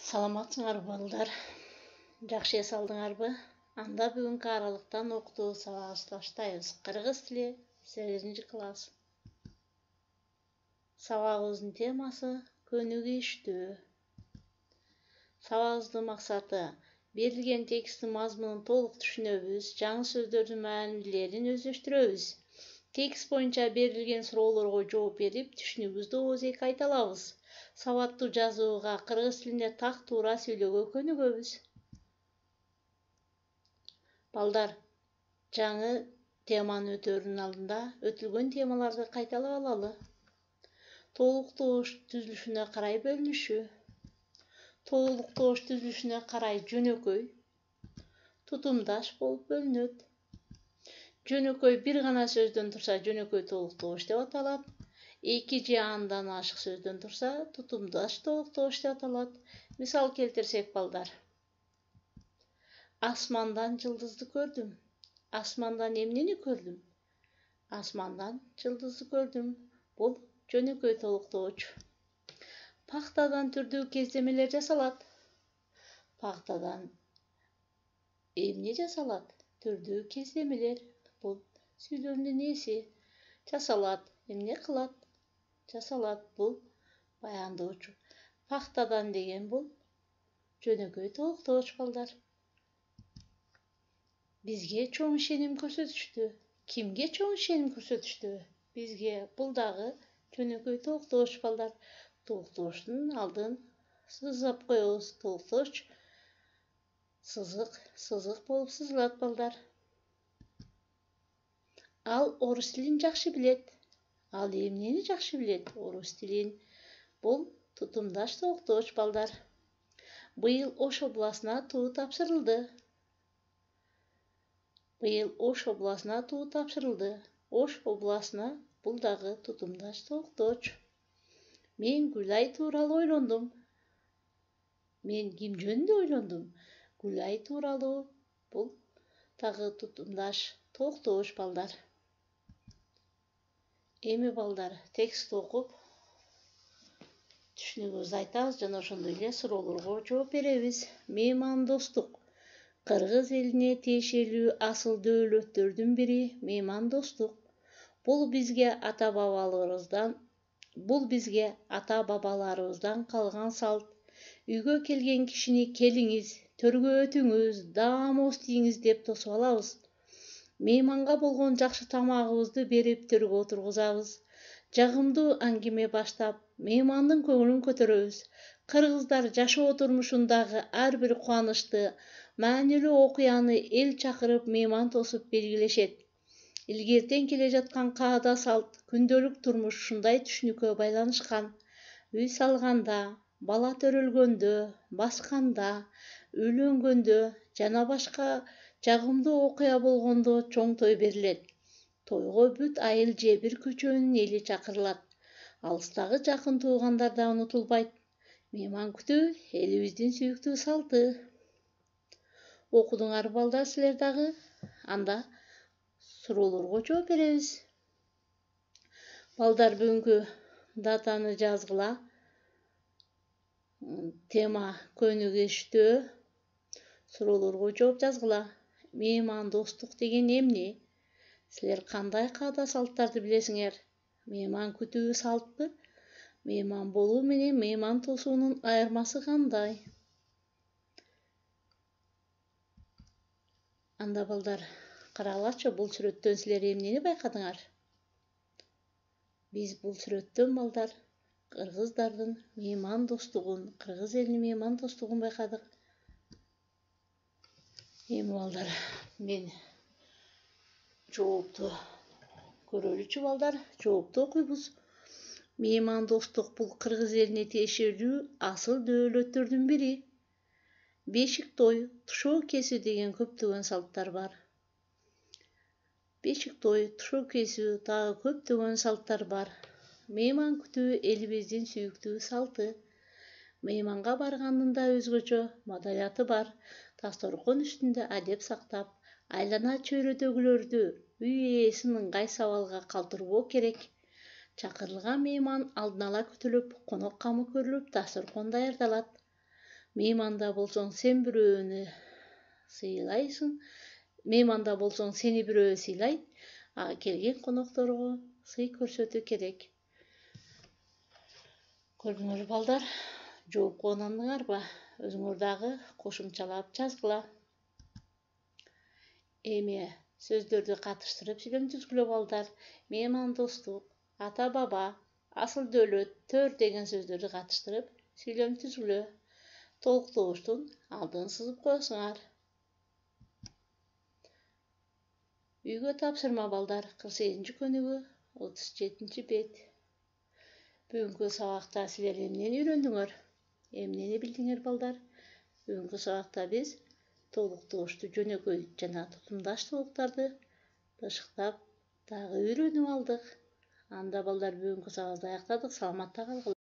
Саламатсыңар балдар, жакшы эс алдыңарбы? Анда бүгүнкү аралыктан окутуу сабагыбызды баштайбыз. Кыргыз тили 8-класс. Сабагыбыздын темасы көнүгүү иштөө. Сабагыбыздын максаты берилген тексттин мазмунун толук түшүнөбүз, жаңы сөздөрдүн маанилерин өздөштүрөбүз. Текст боюнча берилген суроолорго жооп берип, түшүнүгүбүздү ооз-эки айта алабыз. Сабаттуу жазууга кыргыз тилинде так туура сүйлөөгө көнүгөбүз. Балдар, жаңы теманы өтөөрдүн алдында өтүлгөн темаларды кайталап алалы. Толук добуш түзүлүшүнө карай бөлүнүшү. Толук добуш түзүлүшүнө карай жөнөкөй, тутумдаш болуп бөлүнөт. Жөнөкөй бир гана сөздөн турса, жөнөкөй толук добуш деп аталат. Эки же андан ашык сөздөн турса, тутумдаш толук добуш деп аталат. Мисал келтирсек балдар. Асмандан жылдызды көрдүм. Асмандан эмнени көрдүм? Асмандан жылдызды көрдүм. Бул жөнөкөй толук добуш. Пахтадан түрдүү кездемелер жасалат. Пахтадан эмне жасалат? Түрдүү кездемелер. Бул сүйлөмдүн эси. Жасалат. Эмне кылат? Жасалат. Бул баяндоочу. Пахтадан деген бул жөнөкөй толук добуш балдар. Бизге чоң ишеним көрсөтүштү. Кимге чоң ишеним көрсөтүштү? Бизге. Бул дагы жөнөкөй толук добуш балдар. Толук добуштун алдын сызып коебуз. Толук добуш сызык болуп сызылат балдар. Ал орус тилин жакшы билет. Ал эмнени жакшы билет? Орус тилин. Бул тутумдаш толук добуш балдар. Быйыл Ош областына туу тапшырылды. Быйыл Ош областына туу тапшырылды. Ош областына бул дагы тутумдаш толук добуш. Мен Гүлай тууралуу ойлондум. Мен ким жөнүндө ойлондум? Гүлай тууралуу. Бул дагы тутумдаш толук добуш балдар. Эми балдар, текстти окуп түшүнүгүбүздү айтабыз жана ошондой эле суроолорго жооп беребиз. Меймандостук. Кыргыз элине тиешелүү асыл дөөлөттөрдүн бири меймандостук. Бул бизге ата бабаларыбыздан калган салт. Үйгө келген кишини келиңиз, төргө өтүңүз, даамоз тийиңиз деп тосуп алабыз. Мейманга болгон жакшы тамагыбызды берип төргө отургузабыз. Жагымдуу аңгеме баштап, меймандын көңүлүн көтөрөбүз. Кыргыздар жашоо турмушундагы ар бир кубанычты, маанилүү окуяны эл чакырып мейман тосуп белгилешет. Илгертен келе жаткан каада салт, күндөлүк турмуш ушундай түшүнүккө байланышкан. Үй салганда, бала төрөлгөндө, басканда, үйлөнгөндө жана башка жагымдуу окуя болгондо чоң той берилет. Тойго бүт айыл же бир көчөнүн эли чакырылат. Алыстагы жакын туугандар да унутулбайт. Мейман күтүү элибиздин сүйүктүү салты. Окудуңар балдар силер дагы? Анда суроолорго жооп беребиз. Балдар, бүгүнкү датаны жазгыла. Тема көнүгүү иштөө. Суроолорго жооп жазгыла. Меймандостук деген эмне? Силер кандай каада салттарды билесиңер? Мейман күтүү салтпы? Мейман болуу менен мейман тосуунун айырмасы кандай? Анда балдар, карагылачы, бул сүрөттөн силер эмнени байкадыңар? Биз бул сүрөттөн балдар кыргыздардын меймандостугун, кыргыз элинин меймандостугун байкадык. Эми балдар, мен жоопту көрөлүчү балдар, жоопту окуйбуз. Меймандостук бул кыргыз элине тиешелүү асыл дөөлөттөрдүн бири. Бешик той, тушоо кесүү деген көптөгөн салттар бар. Бешик той, тушоо кесүү дагы көптөгөн салттар бар. Мейман күтүү элибиздин сүйүктүү салты. Мейманга баргандын да өзгөчө маданияты бар. Дасторкон үстүндө адеп сактап, айлана чөйрөдөгүлөрдү үй ээсин ыңгай сабалга калтырбоо керек. Чакырылган мейман алдын ала күтүлүп, конок камы көрүлүп, дасторкон даярдалат. Мейманда болсоң сен бирөөнү сыйлайсың, мейманда болсоң сени бирөө сыйлайт, келген конокторго сый көрсөтүү керек. Көрдүңөр балдар, жооп колдондуңарбы? Өзүңөр дагы кошумчалап жазгыла. Эми сөздөрдү катыштырып сүйлөм түзгүлө балдар. Меймандостук, ата баба, асыл дөөлөт, төр деген сөздөрдү катыштырып сүйлөм түзгүлө. Толуктооштун алдын сызып коесуңар. Үйгө тапшырма балдар, 48-көнүгү 37-бет. Бүгүнкү сабакта силер эмнени үйрөндүңөр? Эмнени билдиңер балдар? Бүгүнкү сабакта биз толуктоошту жөнөкөй жана тутумдаштуулуктарды бышыктап дагы үйрөнүп алдык. Анда балдар бүгүнкү сабакты аяктадык. Саламатта калгыла.